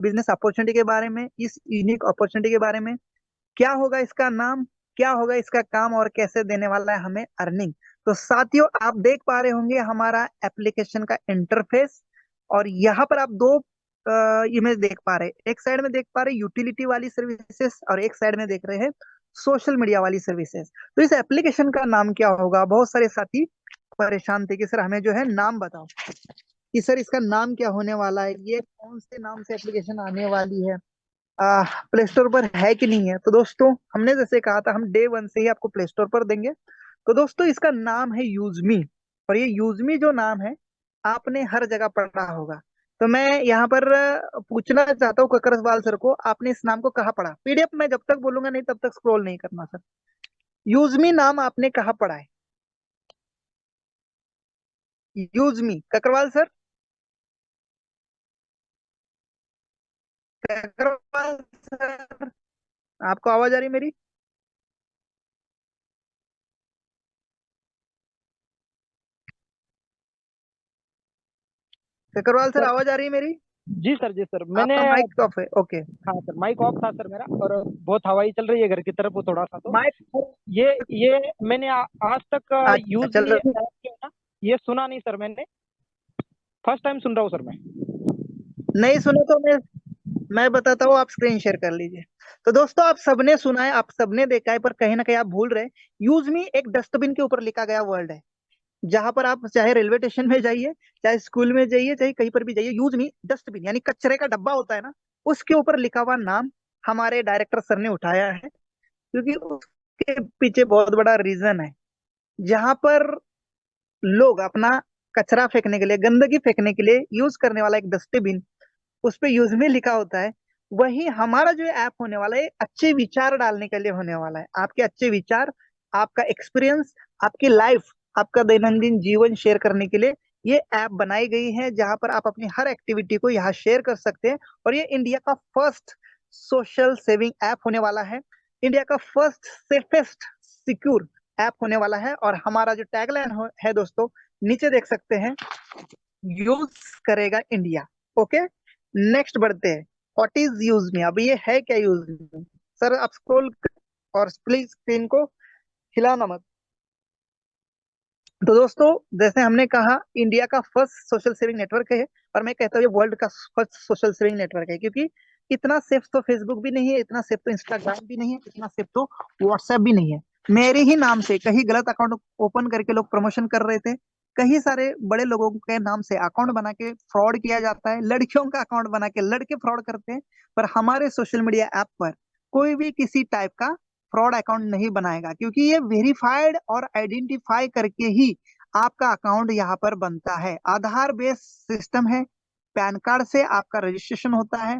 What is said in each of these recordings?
Business opportunity के बारे में, इस यूनिक अपॉर्चुनिटी के बारे में, क्या होगा इसका नाम, क्या होगा इसका काम और कैसे देने वाला है हमें अर्निंग। तो साथियों, आप देख पा रहे होंगे हमारा एप्लीकेशन का इंटरफेस, और यहाँ पर आप दो इमेज देख पा रहे हैं। एक साइड में देख पा रहे यूटिलिटी वाली सर्विसेज और एक साइड में देख रहे हैं सोशल मीडिया वाली सर्विसेज। तो इस एप्लीकेशन का नाम क्या होगा? बहुत सारे साथी परेशान थे कि सर हमें जो है नाम बताओ, कि सर इसका नाम क्या होने वाला है, ये कौन से नाम से एप्लीकेशन आने वाली है, प्ले स्टोर पर है कि नहीं है। तो दोस्तों, हमने जैसे कहा था हम डे वन से ही आपको प्ले स्टोर पर देंगे। तो दोस्तों, इसका नाम है यूजमी, और ये यूजमी जो नाम है आपने हर जगह पढ़ा होगा। तो मैं यहाँ पर पूछना चाहता हूँ ककरसवाल सर को, आपने इस नाम को कहाँ पढ़ा? पीडीएफ में जब तक बोलूंगा नहीं तब तक स्क्रॉल नहीं करना सर। यूजमी नाम आपने कहाँ पढ़ा है? यूजमी, ककरवाल सर, ककरवाल सर, आपको आवाज आ रही है मेरी? ककरवाल सर, सर। आवाज आ रही है मेरी? जी सर मैंने। आपका माइक ऑफ है, ओके। हाँ सर, माइक ऑफ था सर मेरा, और बहुत हवाई चल रही है घर की तरफ वो थोड़ा सा, तो माइक, ये मैंने आज तक अच्छा यूज मी चलो। ऐप जो है ना, ये सुना नहीं सर मैंने। फर्स्ट टाइम सुन रहा हूँ सर मैं। नहीं सुनो तो मैं बताता हूँ, आप स्क्रीन शेयर कर लीजिए। तो दोस्तों, आप सबने सुना है, आप सबने देखा है, पर कहीं ना कहीं आप भूल रहे हैं। यूज मी एक डस्टबिन के ऊपर लिखा गया वर्ड है। जहां पर आप चाहे रेलवे स्टेशन में जाइए, चाहे स्कूल में जाइए, चाहे कहीं पर भी जाइए, यूज मी डस्टबिन यानी कचरे का डब्बा होता है ना, उसके ऊपर लिखा हुआ नाम हमारे डायरेक्टर सर ने उठाया है। क्योंकि उसके पीछे बहुत बड़ा रीजन है। जहां पर लोग अपना कचरा फेंकने के लिए, गंदगी फेंकने के लिए यूज करने वाला एक डस्टबिन, उस पे यूज में लिखा होता है। वही हमारा जो ऐप होने वाला है, अच्छे विचार डालने के लिए होने वाला है। आपके अच्छे विचार, आपका एक्सपीरियंस, आपकी लाइफ, आपका दैनंदिन जीवन शेयर करने के लिए ये ऐप बनाई गई है, जहां पर आप अपनी हर एक्टिविटी को यहाँ शेयर कर सकते हैं। और ये इंडिया का फर्स्ट सोशल सेविंग ऐप होने वाला है, इंडिया का फर्स्ट सेफेस्ट सिक्योर ऐप होने वाला है। और हमारा जो टैगलाइन है दोस्तों, नीचे देख सकते हैं, यूज करेगा इंडिया। ओके, नेक्स्ट बढ़ते हैं। What is use me? अब ये है क्या यूज मी? सर आप स्क्रॉल और प्लीज स्क्रीन को हिलाना मत। तो दोस्तों, जैसे हमने कहा, इंडिया का फर्स्ट सोशल सेविंग नेटवर्क है, और मैं कहता हूँ ये वर्ल्ड का फर्स्ट सोशल सेविंग नेटवर्क है। क्योंकि इतना सेफ तो फेसबुक भी नहीं है, इतना सेफ तो इंस्टाग्राम भी नहीं है, इतना सेफ तो व्हाट्सएप भी नहीं है। मेरे ही नाम से कहीं गलत अकाउंट ओपन करके लोग प्रमोशन कर रहे थे, कई सारे बड़े लोगों के नाम से अकाउंट बना के फ्रॉड किया जाता है, लड़कियों का अकाउंट बना के लड़के फ्रॉड करते हैं। पर हमारे सोशल मीडिया ऐप पर कोई भी किसी टाइप का फ्रॉड अकाउंट नहीं बनाएगा, क्योंकि ये वेरीफाइड और आइडेंटिफाई करके ही आपका अकाउंट यहाँ पर बनता है। आधार बेस्ड सिस्टम है, पैन कार्ड से आपका रजिस्ट्रेशन होता है,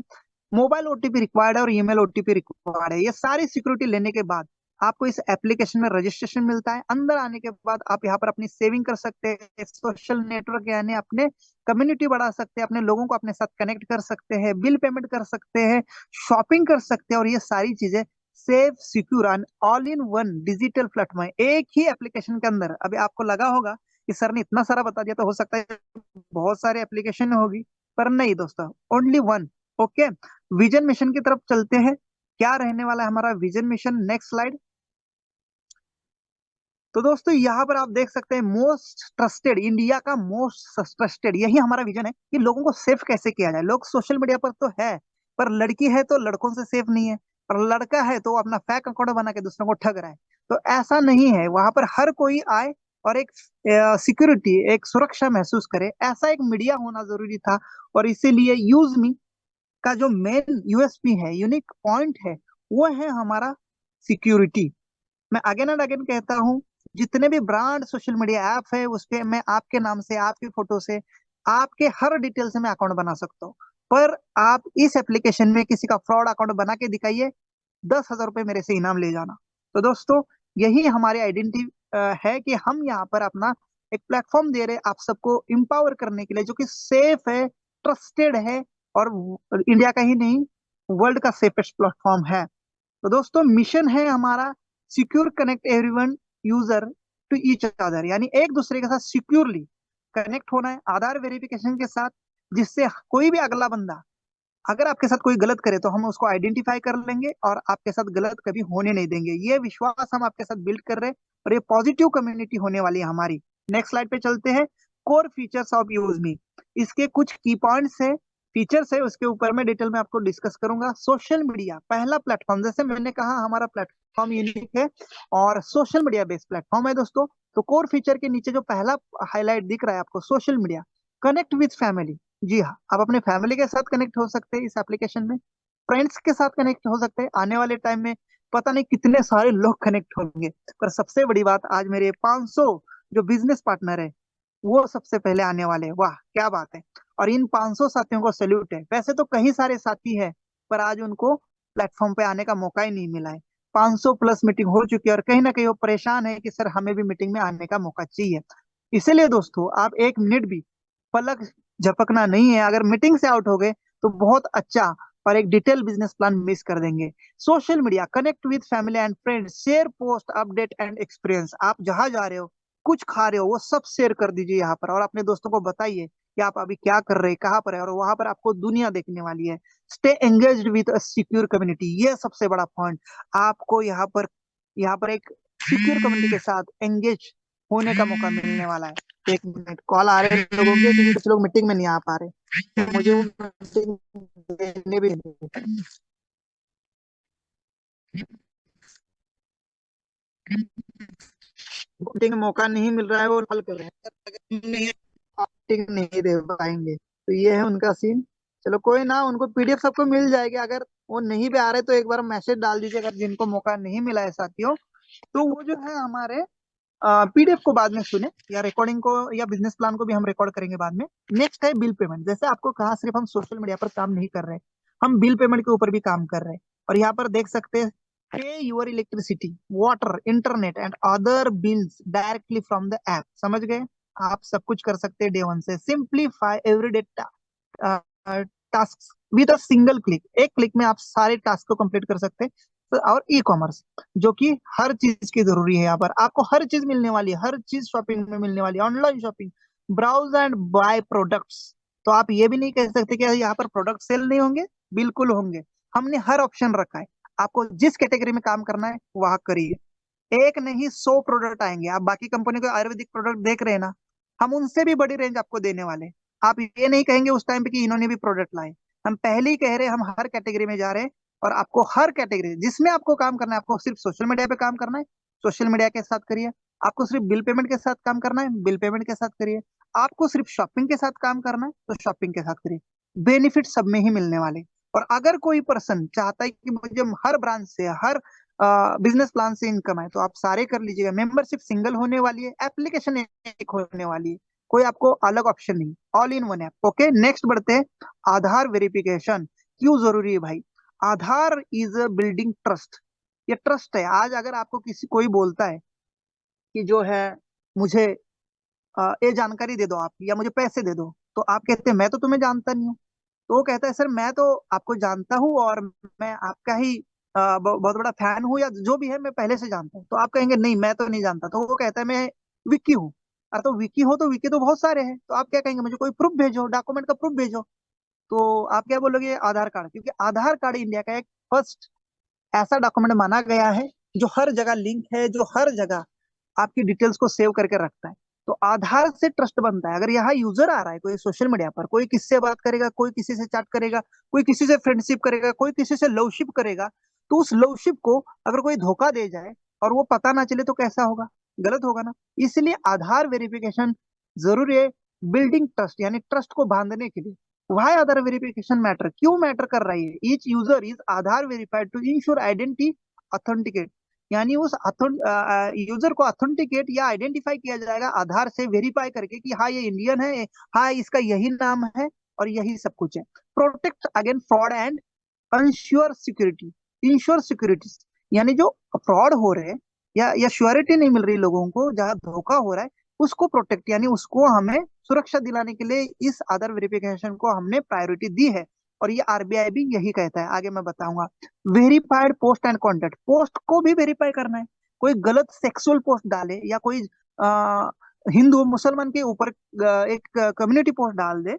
मोबाइल ओटीपी रिक्वायर्ड है और ईमेल ओटीपी रिक्वायर्ड है। ये सारी सिक्योरिटी लेने के बाद आपको इस एप्लीकेशन में रजिस्ट्रेशन मिलता है। अंदर आने के बाद आप यहाँ पर अपनी सेविंग कर सकते हैं, सोशल नेटवर्क यानी अपने कम्युनिटी बढ़ा सकते हैं, अपने लोगों को अपने साथ कनेक्ट कर सकते हैं, बिल पेमेंट कर सकते हैं, शॉपिंग कर सकते हैं। और ये सारी चीजें safe, secure and all in one digital platform है, एक ही एप्लीकेशन के अंदर। अभी आपको लगा होगा कि सर ने इतना सारा बता दिया, तो हो सकता है बहुत सारे एप्लीकेशन होगी, पर नहीं दोस्तों, only one. Okay, vision mission की तरफ चलते हैं। क्या रहने वाला है हमारा विजन मिशन? Next slide. तो दोस्तों, यहाँ पर आप देख सकते हैं मोस्ट ट्रस्टेड, इंडिया का मोस्ट ट्रस्टेड, यही हमारा विजन है कि लोगों को सेफ कैसे किया जाए। लोग सोशल मीडिया पर तो है, पर लड़की है तो लड़कों से सेफ नहीं है, पर लड़का है तो वो अपना फेक अकाउंट बना के दूसरों को ठग रहा है। तो ऐसा नहीं है, वहां पर हर कोई आए और एक सिक्योरिटी, एक सुरक्षा महसूस करे, ऐसा एक मीडिया होना जरूरी था। और इसीलिए यूज मी का जो मेन यूएसपी है, यूनिक पॉइंट है, वो है हमारा सिक्योरिटी। मैं अगेन एंड अगेन कहता हूँ, जितने भी ब्रांड सोशल मीडिया ऐप है उस पे मैं आपके नाम से, आपकी फोटो से, आपके हर डिटेल से मैं अकाउंट बना सकता हूँ। पर आप इस एप्लीकेशन में किसी का फ्रॉड अकाउंट बना के दिखाइए, 10,000 रुपये मेरे से इनाम ले जाना। तो दोस्तों, यही हमारी आइडेंटिटी है कि हम यहाँ पर अपना एक प्लेटफॉर्म दे रहे हैं आप सबको इम्पावर करने के लिए, जो कि सेफ है, ट्रस्टेड है, और इंडिया का ही नहीं, वर्ल्ड का सेफेस्ट प्लेटफॉर्म है। तो दोस्तों, मिशन है हमारा secure connect everyone user to each other, यानी एक दूसरे के साथ सिक्योरली कनेक्ट होना है आधार वेरिफिकेशन के साथ, जिससे कोई भी अगला बंदा अगर आपके साथ कोई गलत करे तो हम उसको आइडेंटिफाई कर लेंगे और आपके साथ गलत कभी होने नहीं देंगे। ये विश्वास हम आपके साथ बिल्ड कर रहे हैं और ये पॉजिटिव कम्युनिटी होने वाली है हमारी। नेक्स्ट स्लाइड पे चलते हैं। Core features of use me, इसके कुछ की पॉइंट्स है, फीचर्स है, उसके ऊपर मैं डिटेल में आपको डिस्कस करूंगा। सोशल मीडिया पहला प्लेटफॉर्म, जैसे मैंने कहा हमारा प्लेटफॉर्म यूनिक है और सोशल मीडिया बेस्ड प्लेटफॉर्म है दोस्तों। तो कोर फीचर के नीचे जो पहला हाईलाइट दिख रहा है आपको, social media, connect with family. जी हाँ, आप अपने फैमिली के साथ कनेक्ट हो सकते हैं इस एप्लीकेशन में, फ्रेंड्स के साथ कनेक्ट हो सकते हैं। आने वाले टाइम में पता नहीं कितने सारे लोग कनेक्ट होंगे, पर सबसे बड़ी बात, आज मेरे 500 जो बिजनेस पार्टनर है वो सबसे पहले आने वाले हैं। वाह क्या बात है। और इन 500 साथियों को सैल्यूट है। वैसे तो कई सारे साथी है, पर आज उनको प्लेटफॉर्म पे आने का मौका ही नहीं मिला है। 500 प्लस मीटिंग हो चुकी है और कहीं ना कहीं वो परेशान है कि सर हमें भी मीटिंग में आने का मौका चाहिए। इसीलिए दोस्तों, आप एक मिनट भी पलक झपकना नहीं है। अगर मीटिंग से आउट हो गए तो बहुत अच्छा, पर एक डिटेल बिजनेस प्लान मिस कर देंगे। Social media, connect with family and friends, share post update and experience. आप जहां जा रहे हो, कुछ खा रहे हो, वो सब शेयर कर दीजिए यहाँ पर और अपने दोस्तों को बताइए कि आप अभी क्या कर रहे हैं, कहाँ पर है, और वहां पर आपको दुनिया देखने वाली है। Stay engaged with a secure community, ये सबसे बड़ा पॉइंट। आपको यहाँ पर एक सिक्योर कम्युनिटी के साथ एंगेज होने का मौका मिलने वाला है। एक मिनट, कॉल आ रहे हैं लोगों के क्योंकि कुछ लोग मीटिंग में नहीं आ पा रहे, तो मुझे वो मीटिंग देने भी मीटिंग में मौका नहीं मिल रहा है, वो हल कर रहे हैं। अगर नहीं मीटिंग नहीं दे पाएंगे तो ये है उनका सीन। चलो कोई ना, उनको पीडीएफ सबको मिल जाएगी। अगर वो नहीं भी आ रहे तो एक बार मैसेज डाल दीजिए, अगर जिनको मौका नहीं मिला है साथियों, तो वो जो है हमारे पीडीएफ को बाद में सुने, या रिकॉर्डिंग को या बिजनेस प्लान को भी हम रिकॉर्ड करेंगे बाद में। नेक्स्ट है बिल पेमेंट। जैसे आपको कहा, सिर्फ हम सोशल मीडिया पर काम नहीं कर रहे, हम बिल पेमेंट के ऊपर भी काम कर रहे हैं। और यहाँ पर देख सकते हैं, पे your electricity, water, internet and other bills directly from the app. समझ गए? आप सब कुछ कर सकते हैं डे वन से। Simplify everyday task with a single click, एक क्लिक में आप सारे टास्क को कंप्लीट कर सकते हैं। तो और ई कॉमर्स, जो कि हर चीज की जरूरी है, यहाँ पर आपको हर चीज मिलने वाली है, हर चीज शॉपिंग में मिलने वाली है। Online shopping, browse and buy products. तो आप ये भी नहीं कह सकते कि यहाँ पर प्रोडक्ट सेल नहीं होंगे, बिल्कुल होंगे। हमने हर ऑप्शन रखा है, आपको जिस कैटेगरी में काम करना है वहां करिए। एक नहीं 100 प्रोडक्ट आएंगे। आप बाकी कंपनी के आयुर्वेदिक प्रोडक्ट देख रहे हैं ना, हम उनसे भी बड़ी रेंज आपको देने वाले हैं। आप ये नहीं कहेंगे उस टाइम पे कि इन्होंने भी प्रोडक्ट लाए। हम पहले ही कह रहे हैं, हम हर कैटेगरी में जा रहे हैं और आपको हर कैटेगरी जिसमें आपको काम करना है, आपको सिर्फ सोशल मीडिया पे काम करना है, सोशल मीडिया के साथ करिए। आपको सिर्फ बिल पेमेंट के साथ काम करना है, बिल पेमेंट के साथ करिए। आपको सिर्फ शॉपिंग के साथ काम करना है तो शॉपिंग के साथ करिए। बेनिफिट सब में ही मिलने वाले। और अगर कोई पर्सन चाहता है कि मुझे हर ब्रांच से, हर बिजनेस प्लान से इनकम है, तो आप सारे कर लीजिएगा। मेंबरशिप सिंगल होने वाली है, एप्लीकेशन एक होने वाली है, कोई आपको अलग ऑप्शन नहीं, all in one app. Okay, next बढ़ते हैं। आधार वेरिफिकेशन क्यों जरूरी है भाई? आधार इज अ बिल्डिंग ट्रस्ट। ये ट्रस्ट है। आज अगर आपको किसी कोई बोलता है कि जो है मुझे ये जानकारी दे दो आप, या मुझे पैसे दे दो, तो आप कहते हैं मैं तो तुम्हें जानता नहीं हूँ। तो वो कहता है सर मैं तो आपको जानता हूँ और मैं आपका ही बहुत बड़ा फैन हूँ, या जो भी है मैं पहले से जानता हूँ। तो आप कहेंगे नहीं मैं तो नहीं जानता। तो वो कहता है मैं विक्की हूँ। अरे तो विक्की हो तो विक्की तो बहुत सारे हैं। तो आप क्या कहेंगे, मुझे कोई प्रूफ भेजो, डॉक्यूमेंट का प्रूफ भेजो। तो आप क्या बोलोगे, आधार कार्ड। क्योंकि आधार कार्ड इंडिया का एक फर्स्ट ऐसा डॉक्यूमेंट माना गया है जो हर जगह लिंक है, जो हर जगह आपकी डिटेल्स को सेव करके रखता है। तो आधार से ट्रस्ट बनता है। अगर यहाँ यूजर आ रहा है कोई सोशल मीडिया पर, कोई किससे बात करेगा, कोई किसी से चैट करेगा, कोई किसी से फ्रेंडशिप करेगा, कोई किसी से लवशिप करेगा, तो उस लवशिप को अगर कोई धोखा दे जाए और वो पता ना चले तो कैसा होगा? गलत होगा ना। इसलिए आधार वेरिफिकेशन जरूरी है, बिल्डिंग ट्रस्ट, यानी ट्रस्ट को बांधने के लिए। वाई आधार वेरिफिकेशन मैटर, क्यों मैटर कर रही है? Each user is Aadhaar verified to ensure identity authenticate, यानी उस यूजर को ऑथेंटिकेट या आइडेंटिफाई किया जाएगा आधार से, वेरीफाई करके कि हाँ ये इंडियन है, हाँ इसका यही नाम है और यही सब कुछ है। Protect against fraud and ensure security, ensure security, यानी जो फ्रॉड हो रहे हैं या श्योरिटी नहीं मिल रही लोगों को, जहां धोखा हो रहा है, उसको प्रोटेक्ट, यानी उसको हमें सुरक्षा दिलाने के लिए इस आधार वेरिफिकेशन को हमने प्रायोरिटी दी है। और ये आरबीआई भी यही कहता है, आगे मैं बताऊंगा। Verified post and content, post को भी वेरीफाई करना है। कोई गलत सेक्सुअल पोस्ट डाले या कोई आ, हिंदू मुसलमान के ऊपर एक कम्युनिटी पोस्ट डाल दे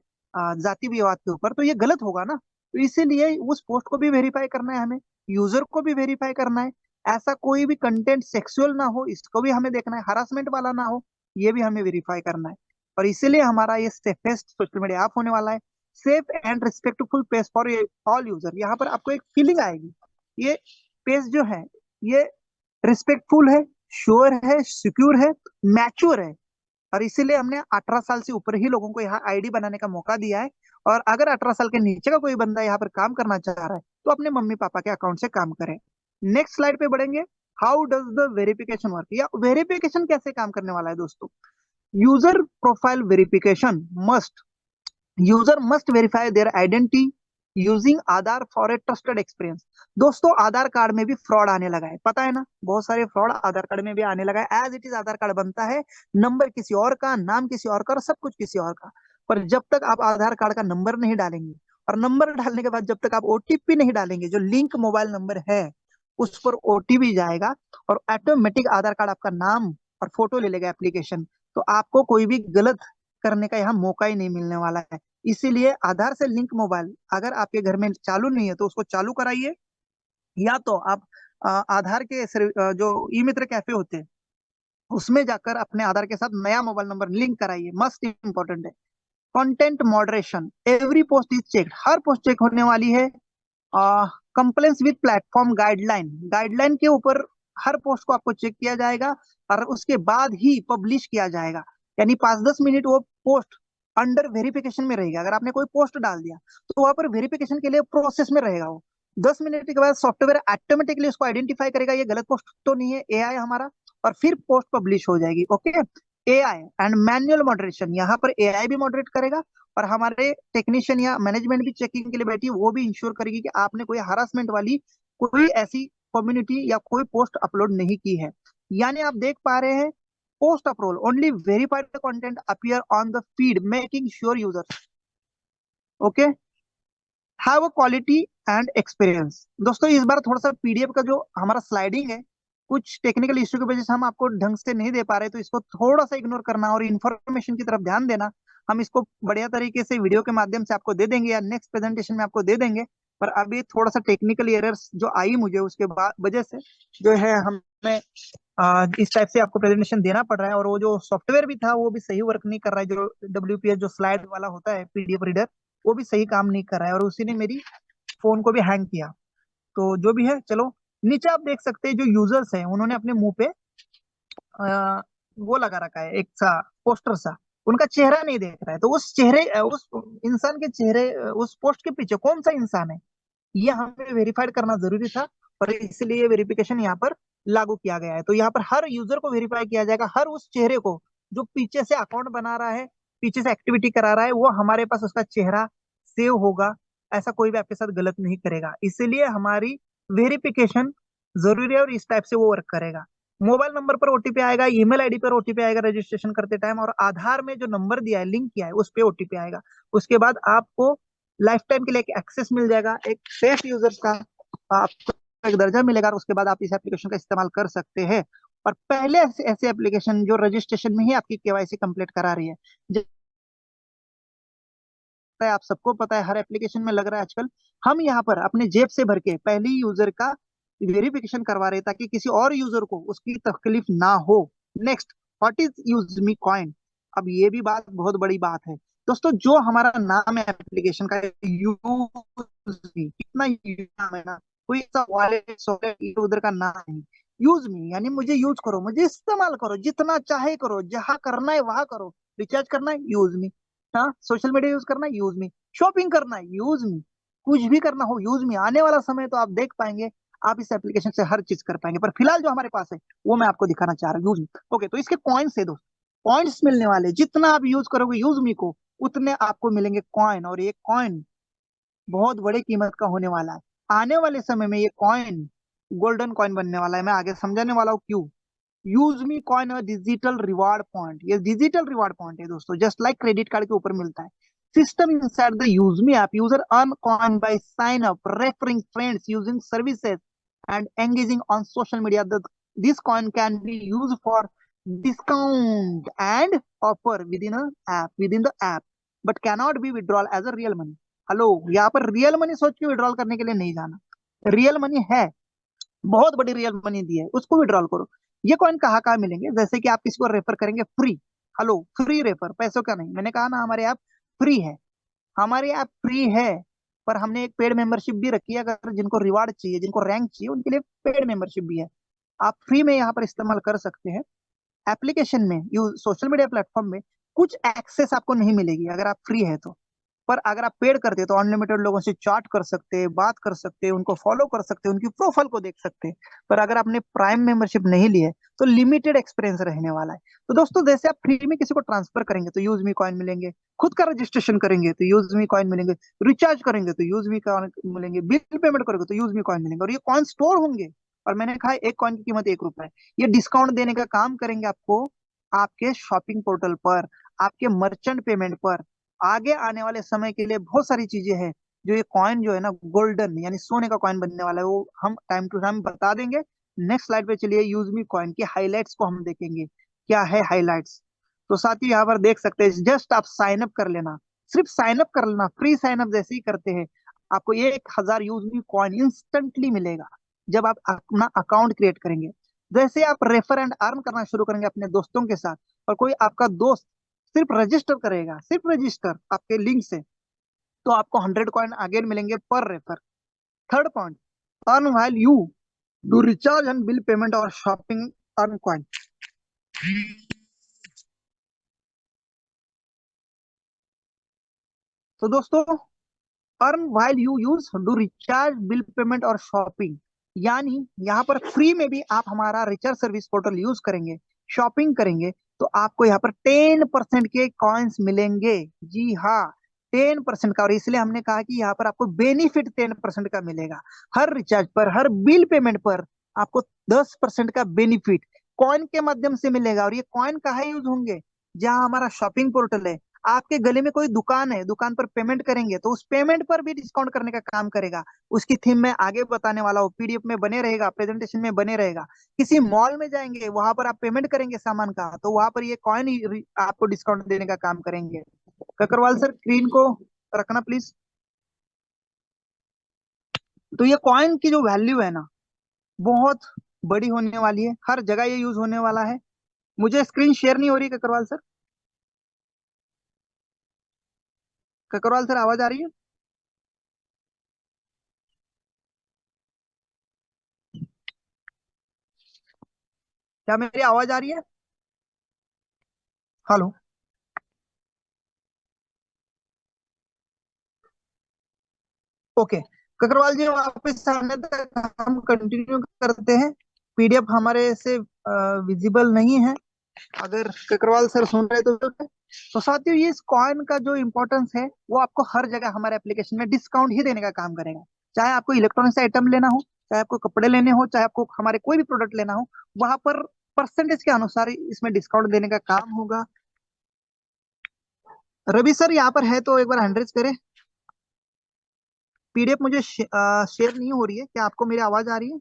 जाति विवाद के ऊपर, तो ये गलत होगा ना। तो इसीलिए उस पोस्ट को भी वेरीफाई करना है हमें, यूजर को भी वेरीफाई करना है, ऐसा कोई भी कंटेंट सेक्सुअल ना हो इसको भी हमें देखना है, हरासमेंट वाला ना हो ये भी हमें वेरीफाई करना है। और इसीलिए हमारा ये सेफेस्ट सोशल मीडिया ऐप होने वाला है, safe and respectful page for all user. यहाँ पर आपको एक फीलिंग आएगी, ये पेज जो है ये रिस्पेक्टफुल है, श्योर है, सिक्योर है, मैच्योर है। और इसीलिए हमने 18 साल से ऊपर ही लोगों को यहाँ आईडी बनाने का मौका दिया है। और अगर 18 साल के नीचे का कोई बंदा यहाँ पर काम करना चाह रहा है तो अपने मम्मी पापा के अकाउंट से काम करे। नेक्स्ट स्लाइड पे बढ़ेंगे। How does the verification work, या वेरिफिकेशन कैसे काम करने वाला है दोस्तों। User profile verification must, user must verify their identity using Aadhaar for a trusted experience. दोस्तों आधार कार्ड में भी फ्रॉड आने लगा है, पता है ना, बहुत सारे फ्रॉड आधार कार्ड में भी आने लगा है। As it is Aadhaar card बनता है, नंबर किसी और का, नाम किसी और का, और सब कुछ किसी और का। पर जब तक आप आधार कार्ड का नंबर नहीं डालेंगे, और नंबर डालने के बाद जब तक आप ओटीपी नहीं डालेंगे, जो लिंक मोबाइल नंबर है उस पर ओटीपी जाएगा और ऑटोमेटिक आधार कार्ड आपका नाम और फोटो ले लेगा एप्लीकेशन। तो आपको कोई भी गलत करने का यहाँ मौका ही नहीं मिलने वाला है। इसीलिए आधार से लिंक मोबाइल अगर आपके घर में चालू नहीं है तो उसको चालू कराइए, या तो आप आधार के जो ई मित्र कैफे होते हैं उसमें जाकर अपने आधार के साथ नया मोबाइल नंबर लिंक कराइए, मस्ट इंपॉर्टेंट है। Content moderation, every post is check, हर पोस्ट चेक होने वाली है। Compliance with platform guideline, guideline के ऊपर हर पोस्ट को आपको चेक किया जाएगा और उसके बाद ही पब्लिश किया जाएगा। यानी 5-10 मिनट वो पोस्ट अंडर वेरिफिकेशन में रहेगा। अगर आपने कोई पोस्ट डाल दिया तो वहां पर वेरिफिकेशन के लिए प्रोसेस में रहेगा वो। 10 मिनट के बाद सॉफ्टवेयर ऑटोमेटिकली उसको आइडेंटिफाई करेगा ये गलत पोस्ट तो नहीं है, एआई हमारा, और फिर पोस्ट पब्लिश हो जाएगी। Okay, AI and manual moderation, यहाँ पर एआई भी मॉडरेट करेगा और हमारे टेक्नीशियन या मैनेजमेंट भी चेकिंग के लिए बैठी, वो भी इंश्योर करेगी कि आपने कोई हरासमेंट वाली कोई ऐसी कम्युनिटी या कोई पोस्ट अपलोड नहीं की है। यानी आप देख पा रहे हैं, post approval only verified content appear on the feed making sure user okay have a quality and experience. दोस्तों इस बार थोड़ा सा पीडीएफ का जो हमारा स्लाइडिंग है कुछ टेक्निकल इश्यू की वजह से हम आपको ढंग से नहीं दे पा रहे, तो इसको थोड़ा सा इग्नोर करना और इन्फॉर्मेशन की तरफ ध्यान देना। हम इसको बढ़िया तरीके से वीडियो के माध्यम से आपको दे देंगे या नेक्स्ट प्रेजेंटेशन में आपको दे देंगे। पर अभी थोड़ा सा टेक्निकल एरर्स जो आई मुझे उसके बाद वजह से जो है हमें इस टाइप से आपको प्रेजेंटेशन देना पड़ रहा है। और वो जो सॉफ्टवेयर भी था वो भी सही वर्क नहीं कर रहा है, जो डब्ल्यूपीएस जो स्लाइड वाला होता है पीडीएफ रीडर, वो भी सही काम नहीं कर रहा है और उसी ने मेरी फोन को भी हैंग किया। तो जो भी है चलो, नीचे आप देख सकते हैं जो यूजर्स हैं उन्होंने अपने मुंह पे वो लगा रखा है एक सा पोस्टर सा, उनका चेहरा नहीं देख रहा है। तो उस चेहरे उस इंसान के चेहरे उस पोस्ट के पीछे कौन सा इंसान है ये हमें वेरीफाइड करना जरूरी था, और इसलिए वेरिफिकेशन यहाँ पर लागू किया गया है। तो यहाँ पर हर यूजर को वेरीफाई किया जाएगा, हर उस चेहरे को जो पीछे से अकाउंट बना रहा है, पीछे से एक्टिविटी करा रहा है, वो हमारे पास उसका चेहरा सेव होगा। ऐसा कोई भी आपके साथ गलत नहीं करेगा, इसीलिए हमारी वेरिफिकेशन जरूरी है और इस टाइप से वो वर्क करेगा। मोबाइल नंबर पर ओटीपी आएगा, ईमेल आईडी पर ओटीपी आएगा रजिस्ट्रेशन करते टाइम, और आधार में जो नंबर दिया है लिंक किया है उस पर ओटीपी आएगा। उसके बाद आपको लाइफ टाइम के लिए एक एक्सेस मिल जाएगा, एक सेफ यूजर्स का आपको एक दर्जा मिलेगा, और उसके बाद आप इस एप्लीकेशन का इस्तेमाल कर सकते हैं। और पहले ऐसे ऐसे एप्लीकेशन जो रजिस्ट्रेशन में ही आपकी केवाईसी कंप्लीट करा रही है, आप सबको पता है हर एप्लीकेशन में लग रहा है आजकल। हम यहाँ पर अपने जेब से भर के पहले ही यूजर का वेरिफिकेशन करवा रहे हैं ताकि किसी और यूजर को उसकी तकलीफ ना हो। Next, what is use me coin. अब ये भी बात बहुत बड़ी बात है दोस्तों, जो हमारा नाम है एप्लीकेशन का यूज मी, कितना नाम है ना, कोई ऐसा वॉलेट उधर का नाम नहीं। यूज मी यानी मुझे यूज करो, मुझे इस्तेमाल करो, जितना चाहे करो, जहां करना है वहां करो, रिचार्ज करना है यूज मी, हाँ सोशल मीडिया यूज करना है यूज मी, शॉपिंग करना है यूज मी, कुछ भी करना हो यूज मी। आने वाला समय तो आप देख पाएंगे आप इस एप्लीकेशन से हर चीज कर पाएंगे, पर फिलहाल जो हमारे पास है वो मैं आपको दिखाना चाह रहा हूँ यूज मी। ओके, तो इसके कॉइन्स है दोस्त, पॉइंट्स मिलने वाले, जितना आप यूज करोगे यूज मी को उतने आपको मिलेंगे कॉइन, और ये कॉइन बहुत बड़ी कीमत का होने वाला है। आने वाले समय में ये कॉइन गोल्डन कॉइन बनने वाला है, मैं आगे समझाने वाला हूँ क्यों। यूज मी कॉइन और डिजिटल रिवार्ड पॉइंट, ये डिजिटल रिवार्ड पॉइंट है दोस्तों, जस्ट लाइक क्रेडिट कार्ड के ऊपर मिलता है। System inside the use me app, user earn coin by sign up, referring friends, using services and engaging on social media. This coin can be use for discount and offer within the app but cannot be withdrawal as a real money. Hello, यहाँ पर real money सोच के withdrawal करने के लिए नहीं जाना। Real money है, बहुत बड़ी रियल मनी दी है, उसको विड्रॉल करो। ये कॉइन कहाँ कहाँ मिलेंगे, जैसे कि आप किसी को रेफर करेंगे फ्री, हेलो फ्री रेफर, पैसों का नहीं, मैंने कहा ना हमारे ऐप फ्री है, हमारे ऐप फ्री है। पर हमने एक पेड मेंबरशिप भी रखी है, अगर जिनको रिवार्ड चाहिए, जिनको रैंक चाहिए, उनके लिए पेड मेंबरशिप भी है। आप फ्री में यहाँ पर इस्तेमाल कर सकते हैं। एप्लीकेशन में, यू सोशल मीडिया प्लेटफॉर्म में कुछ एक्सेस आपको नहीं मिलेगी अगर आप फ्री है तो। पर अगर आप पेड करते हैं तो अनलिमिटेड लोगों से चैट कर सकते हैं, बात कर सकते हैं, उनको फॉलो कर सकते हैं, उनकी प्रोफाइल को देख सकते हैं। पर अगर आपने प्राइम मेंबरशिप नहीं ली है तो लिमिटेड एक्सपीरियंस रहने वाला है। तो दोस्तों, जैसे आप फ्री में किसी को ट्रांसफर करेंगे तो यूज मी कॉइन मिलेंगे, खुद का रजिस्ट्रेशन करेंगे तो यूज मी कॉइन मिलेंगे, रिचार्ज करेंगे तो यूज मी कॉइन मिलेंगे, बिल पेमेंट करोगे तो यूज मी कॉइन मिलेंगे, और ये कॉइन स्टोर होंगे। और मैंने कहा एक कॉइन की कीमत 1 रुपए है। ये डिस्काउंट देने का काम करेंगे आपको आपके शॉपिंग पोर्टल पर, आपके मर्चेंट पेमेंट पर। आगे आने वाले समय के लिए बहुत सारी चीजें हैं, जो ये कॉइन जो है ना गोल्डन यानी सोने का कॉइन बनने वाला है, वो हम टाइम टू टाइम बता देंगे। नेक्स्ट स्लाइड पे चलिए, यूज मी कॉइन की हाइलाइट्स को हम देखेंगे, क्या है हाइलाइट्स। तो साथियों यहाँ पर देख सकते हैं, जस्ट आप साइन अप कर लेना, सिर्फ साइन अप कर लेना, फ्री साइन अप जैसे ही करते हैं आपको 1,000 यूज मी कॉइन इंस्टेंटली मिलेगा जब आप अपना अकाउंट क्रिएट करेंगे। जैसे आप रेफर एंड अर्न करना शुरू करेंगे अपने दोस्तों के साथ, और कोई आपका दोस्त सिर्फ रजिस्टर करेगा, सिर्फ रजिस्टर आपके लिंक से, तो आपको 100 कॉइन अगेन मिलेंगे पर refer. Third point, earn while you do recharge and bill payment और शॉपिंग, अर्न कॉइन। तो दोस्तों, earn while you use do recharge bill payment और शॉपिंग, यानी यहाँ पर फ्री में भी आप हमारा रिचार्ज सर्विस पोर्टल यूज करेंगे, शॉपिंग करेंगे, तो आपको यहाँ पर 10% के कॉइन्स मिलेंगे। जी हाँ, 10% का। और इसलिए हमने कहा कि यहाँ पर आपको बेनिफिट 10% का मिलेगा, हर रिचार्ज पर, हर बिल पेमेंट पर आपको 10% का बेनिफिट कॉइन के माध्यम से मिलेगा। और ये कॉइन कहाँ यूज होंगे, जहाँ हमारा शॉपिंग पोर्टल है, आपके गले में कोई दुकान है, दुकान पर पेमेंट करेंगे तो उस पेमेंट पर भी डिस्काउंट करने का काम करेगा। उसकी थीम में आगे बताने वाला हूँ, पीडीएफ में बने रहेगा, प्रेजेंटेशन में बने रहेगा। किसी मॉल में जाएंगे, वहां पर आप पेमेंट करेंगे सामान का, तो वहां पर ये कॉइन आपको डिस्काउंट देने का काम करेंगे। ककरवाल सर, स्क्रीन को रखना प्लीज। तो ये कॉइन की जो वैल्यू है ना, बहुत बड़ी होने वाली है, हर जगह ये यूज होने वाला है। मुझे स्क्रीन शेयर नहीं हो रही ककरवाल सर। ककरवाल सर, आवाज आ रही है? क्या मेरी आवाज आ रही है? हेलो। ओके, ककरवाल जी वापस आने तक हम कंटिन्यू करते हैं। पीडीएफ हमारे से विजिबल नहीं है, अगर ककरवाल सर सुन रहे तो साथियों, ये इस कॉइन का जो इम्पोर्टेंस है वो आपको हर जगह हमारे एप्लीकेशन में डिस्काउंट ही देने का काम करेगा। चाहे आपको इलेक्ट्रॉनिक्स आइटम लेना हो, चाहे आपको कपड़े लेने हो, चाहे आपको हमारे कोई भी प्रोडक्ट लेना हो, वहां पर परसेंटेज के अनुसार इसमें डिस्काउंट देने का काम होगा। रवि सर यहाँ पर है तो एक बार 100 करें। पीडीएफ मुझे शेयर नहीं हो रही है, क्या आपको मेरी आवाज आ रही है?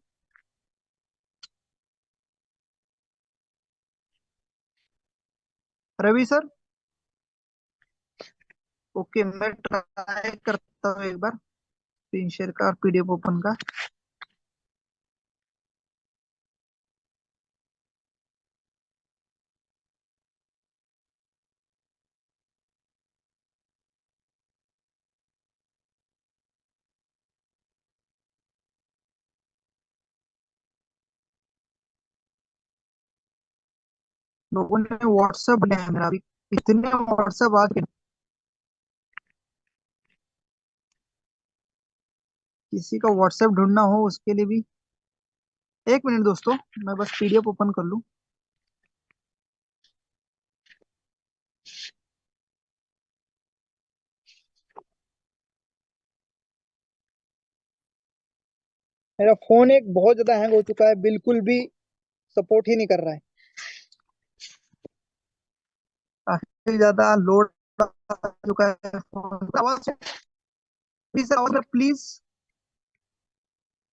रवि सर, ओके, मैं ट्राई करता हूँ एक बार स्क्रीन शेयर का और पीडीएफ ओपन का। लोगों ने व्हाट्सएप बनाया है मेरा अभी, इतने व्हाट्सएप आ के, किसी का व्हाट्सएप ढूंढना हो उसके लिए भी। एक मिनट दोस्तों, मैं बस पीडीएफ ओपन कर लूँ। मेरा फोन एक बहुत ज्यादा हैंग हो चुका है, बिल्कुल भी सपोर्ट ही नहीं कर रहा है, काफी ज्यादा लोड आ चुका है फोन। आवाज प्लीज, आवाज प्लीज,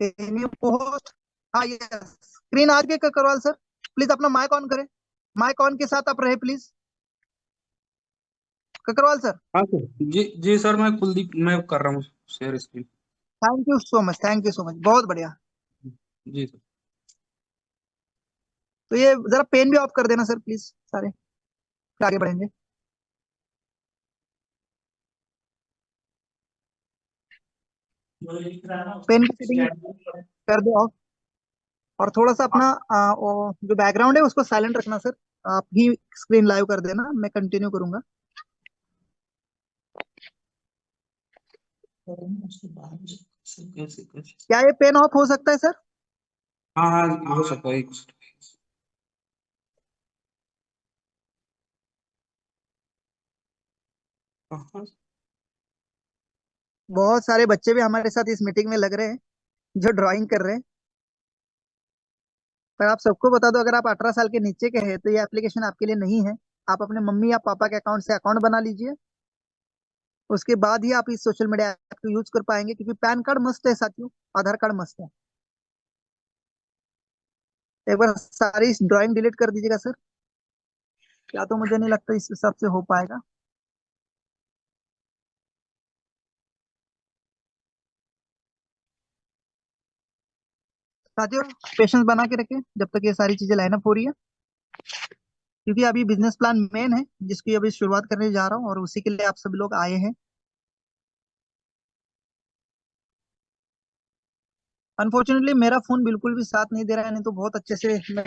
कैन यू पोस्ट? हाँ, यस, स्क्रीन आज के करवाल सर, प्लीज अपना माइक ऑन करें, माइक ऑन के साथ आप रहे प्लीज। ककरवाल सर। हाँ सर। जी जी सर, मैं कुलदीप, मैं कर रहा हूँ share screen. Thank you so much, thank you so much, बहुत बढ़िया। जी सर। तो ये जरा पेन भी ऑफ कर देना सर प्लीज सारे, फिर आगे बढ़ेंगे। पेन की सेटिंग कर दो ऑफ। और थोड़ा सा अपना जो बैकग्राउंड है उसको साइलेंट रखना सर। आप ही स्क्रीन लाइव कर देना, मैं कंटिन्यू करूंगा। उसके बाद कैसे कैसे। क्या ये पेन ऑफ हो सकता है सर? हाँ हाँ, हो सकता है। हाँ बहुत सारे बच्चे भी हमारे साथ इस मीटिंग में लग रहे हैं जो ड्राइंग कर रहे हैं। पर आप सबको बता दो, अगर आप 18 साल के नीचे के हैं तो ये एप्लीकेशन आपके लिए नहीं है। आप अपने मम्मी या पापा के अकाउंट से अकाउंट बना लीजिए, उसके बाद ही आप इस सोशल मीडिया ऐप को यूज कर पाएंगे, क्योंकि पैन कार्ड मस्ट है साथियों, आधार कार्ड मस्ट है। एक बार सारी ड्राइंग डिलीट कर दीजिएगा सर, क्या तो मुझे नहीं लगता इस हिसाब से हो पाएगा। साथियों पेशेंस बना के रखें जब तक ये सारी चीजें लाइनअप हो रही है, क्योंकि अभी बिजनेस प्लान मेन है जिसकी अभी शुरुआत करने जा रहा हूँ, और उसी के लिए आप सभी लोग आए हैं। अनफॉर्चुनेटली मेरा फोन बिल्कुल भी साथ नहीं दे रहा है, नहीं तो बहुत अच्छे से मैं